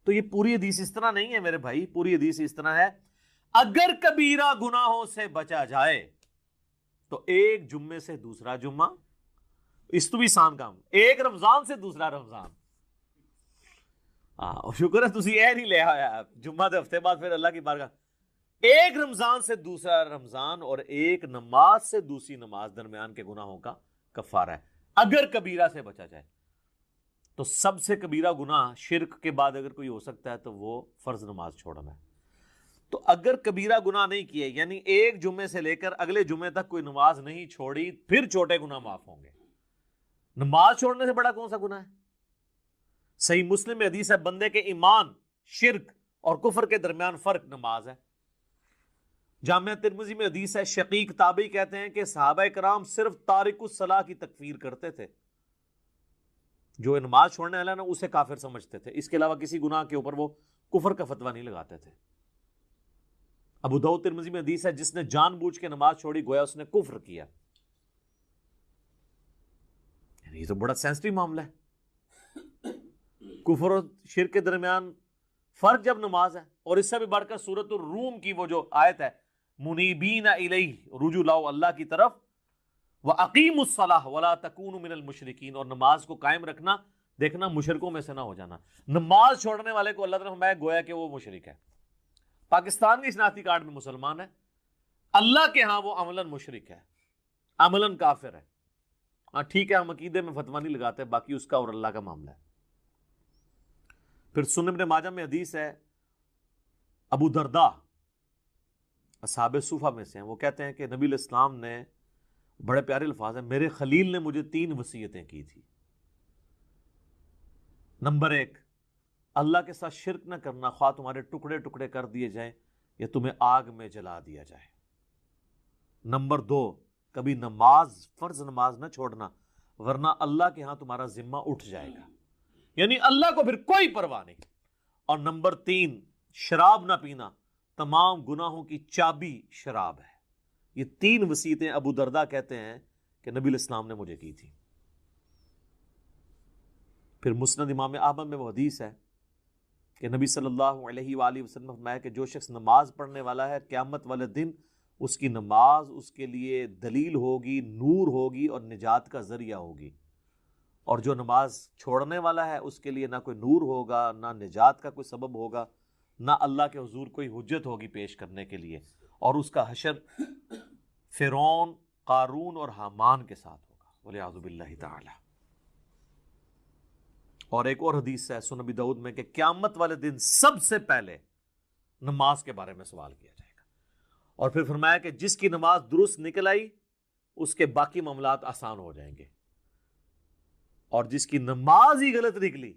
تو یہ پوری حدیث اس طرح نہیں ہے میرے بھائی، پوری حدیث اس طرح ہے اگر کبیرہ گناہوں سے بچا جائے تو ایک جمعے سے دوسرا جمعہ، اس تو بھی آسان کام، ایک رمضان سے دوسرا رمضان۔ شکر ہے تسی اے نہیں لے آیا جمعہ دے ہفتے بعد پھر اللہ کی بارگاہ، ایک رمضان سے دوسرا رمضان اور ایک نماز سے دوسری نماز درمیان کے گناہوں کا کفارہ ہے اگر کبیرہ سے بچا جائے۔ تو سب سے کبیرہ گناہ شرک کے بعد اگر کوئی ہو سکتا ہے تو وہ فرض نماز چھوڑنا ہے۔ تو اگر کبیرہ گناہ نہیں کیے، یعنی ایک جمعے سے لے کر اگلے جمعے تک کوئی نماز نہیں چھوڑی، پھر چھوٹے گناہ معاف ہوں گے۔ نماز چھوڑنے سے بڑا کون سا گناہ ہے؟ صحیح مسلم میں حدیث ہے بندے کے ایمان، شرک اور کفر کے درمیان فرق نماز ہے۔ جامعہ ترمذی میں حدیث ہے شقیق تابعی کہتے ہیں کہ صحابہ کرام صرف تارک الصلاح کی تکفیر کرتے تھے، جو نماز چھوڑنے والا نا اسے کافر سمجھتے تھے، اس کے علاوہ کسی گناہ کے اوپر وہ کفر کا فتویٰ نہیں لگاتے تھے۔ ابو داؤد ترمذی میں حدیث ہے جس نے جان بوجھ کے نماز چھوڑی گویا اس نے کفر کیا۔ یہ تو بڑا سینسٹیو معاملہ ہے، کفر اور شرک کے درمیان فرق جب نماز ہے۔ اور اس سے بھی بڑھ کر سورۃ الروم کی وہ جو آیت ہے منیبین الیہ، رجوع لاؤ اللہ کی طرف، وَأَقِيمُوا الصَّلَاةَ وَلَا تَكُونُوا مِنَ الْمُشْرِكِينَ، اور نماز کو قائم رکھنا، دیکھنا مشرکوں میں سے نہ ہو جانا۔ نماز چھوڑنے والے کو اللہ تعالیٰ نے فرمایا گویا کہ وہ مشرک ہے۔ پاکستان کی شناختی کارڈ میں مسلمان ہے، اللہ کے ہاں وہ عملاً مشرک ہے، عملاً کافر ہے۔ ہاں ٹھیک ہے، ہم عقیدے میں فتویٰ نہیں لگاتے، باقی اس کا اور اللہ کا معاملہ ہے۔ پھر سنن ابن ماجہ میں حدیث ہے ابو درداء اصحاب صوفہ میں سے ہیں، وہ کہتے ہیں کہ نبی علیہ السلام نے، بڑے پیارے الفاظ ہیں، میرے خلیل نے مجھے 3 وصیتیں کی تھی۔ نمبر 1، اللہ کے ساتھ شرک نہ کرنا، خواہ تمہارے ٹکڑے ٹکڑے کر دیے جائیں یا تمہیں آگ میں جلا دیا جائے۔ نمبر 2، کبھی نماز، فرض نماز نہ چھوڑنا ورنہ اللہ کے ہاں تمہارا ذمہ اٹھ جائے گا، یعنی اللہ کو پھر کوئی پرواہ نہیں۔ اور نمبر 3، شراب نہ پینا، تمام گناہوں کی چابی شراب ہے۔ یہ 3 وصیتیں ابو درداء کہتے ہیں کہ نبی علیہ السلام نے مجھے کی تھی۔ پھر مسند امام احمد میں وہ حدیث ہے کہ نبی صلی اللہ علیہ وآلہ وسلم نے فرمایا کہ جو شخص نماز پڑھنے والا ہے قیامت والے دن اس کی نماز اس کے لیے دلیل ہوگی، نور ہوگی اور نجات کا ذریعہ ہوگی، اور جو نماز چھوڑنے والا ہے اس کے لیے نہ کوئی نور ہوگا، نہ نجات کا کوئی سبب ہوگا، نہ اللہ کے حضور کوئی حجت ہوگی پیش کرنے کے لیے، اور اس کا حشر فرعون، قارون اور حامان کے ساتھ ہوگا، والعیاذ باللہ تعالی۔ اور ایک اور حدیث ہے سنن ابی داؤد میں کہ قیامت والے دن سب سے پہلے نماز کے بارے میں سوال کیا جائے گا، اور پھر فرمایا کہ جس کی نماز درست نکل آئی اس کے باقی معاملات آسان ہو جائیں گے، اور جس کی نماز ہی غلط نکلی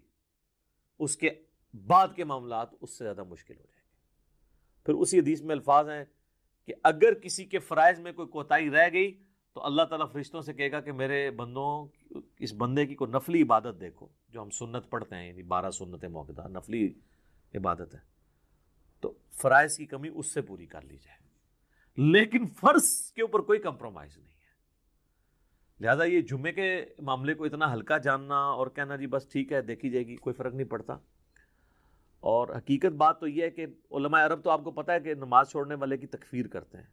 اس کے بعد کے معاملات اس سے زیادہ مشکل ہو جائیں گے۔ پھر اسی حدیث میں الفاظ ہیں کہ اگر کسی کے فرائض میں کوئی کوتاہی رہ گئی تو اللہ تعالیٰ فرشتوں سے کہے گا کہ میرے بندوں، اس بندے کی کوئی نفلی عبادت دیکھو، جو ہم سنت پڑھتے ہیں، یعنی 12 سنتیں موقعہ نفلی عبادت ہے، تو فرائض کی کمی اس سے پوری کر لی جائے، لیکن فرض کے اوپر کوئی کمپرومائز نہیں ہے۔ لہذا یہ جمعے کے معاملے کو اتنا ہلکا جاننا اور کہنا جی بس ٹھیک ہے دیکھی جائے گی، کوئی فرق نہیں پڑتا۔ اور حقیقت بات تو یہ ہے کہ علماء عرب تو آپ کو پتہ ہے کہ نماز چھوڑنے والے کی تکفیر کرتے ہیں،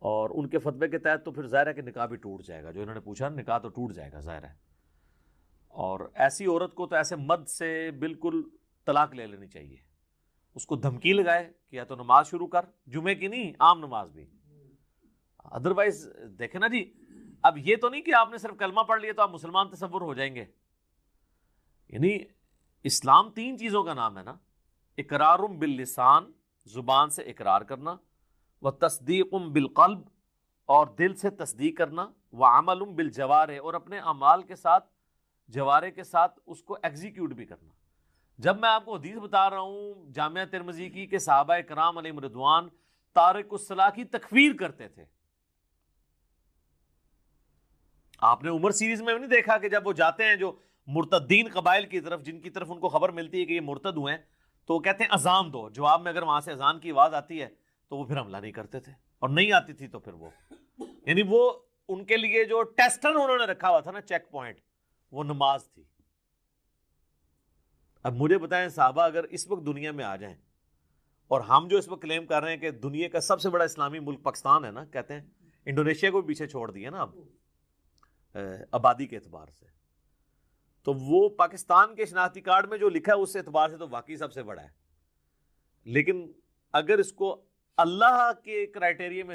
اور ان کے فتوے کے تحت تو پھر ظاہر ہے کہ نکاح بھی ٹوٹ جائے گا، جو انہوں نے پوچھا نکاح تو ٹوٹ جائے گا ظاہر ہے۔ اور ایسی عورت کو تو ایسے مد سے بالکل طلاق لے لینی چاہیے، اس کو دھمکی لگائے کہ یا تو نماز شروع کر، جمعے کی نہیں عام نماز بھی، ادروائز دیکھیں نا جی، اب یہ تو نہیں کہ آپ نے صرف کلمہ پڑھ لیا تو آپ مسلمان تصور ہو جائیں گے۔ یعنی اسلام 3 چیزوں کا نام ہے نا، اقرار باللسان، زبان سے اقرار کرنا، وتصدیق بالقلب، اور دل سے تصدیق کرنا، وعمل بالجوارح، اور اپنے اعمال کے ساتھ، جوارح کے ساتھ اس کو ایگزیکیوٹ بھی کرنا۔ جب میں آپ کو حدیث بتا رہا ہوں جامعہ ترمذی کی کہ صحابہ کرام علیہم رضوان تارک الصلاح کی تکفیر کرتے تھے، آپ نے عمر سیریز میں نہیں دیکھا کہ جب وہ جاتے ہیں جو مرتدین قبائل کی طرف، جن کی طرف ان کو خبر ملتی ہے کہ یہ مرتد ہوئے ہیں، تو وہ کہتے ہیں اذان دو، جواب میں اگر وہاں سے اذان کی آواز آتی ہے تو وہ پھر حملہ نہیں کرتے تھے، اور نہیں آتی تھی تو پھر وہ، یعنی وہ ان کے لیے جو ٹیسٹر انہوں نے رکھا ہوا تھا نا، چیک پوائنٹ، وہ نماز تھی. اب مجھے بتائیں صحابہ اگر اس وقت دنیا میں آ جائیں اور ہم جو اس وقت کلیم کر رہے ہیں کہ دنیا کا سب سے بڑا اسلامی ملک پاکستان ہے نا, کہتے ہیں انڈونیشیا کو بھی پیچھے چھوڑ دیا نا اب آبادی کے اعتبار سے, تو وہ پاکستان کے شناختی کارڈ میں جو لکھا ہے اس اعتبار سے تو واقعی سب سے بڑا ہے. لیکن اگر اس کو اللہ کے کرائٹیریا میں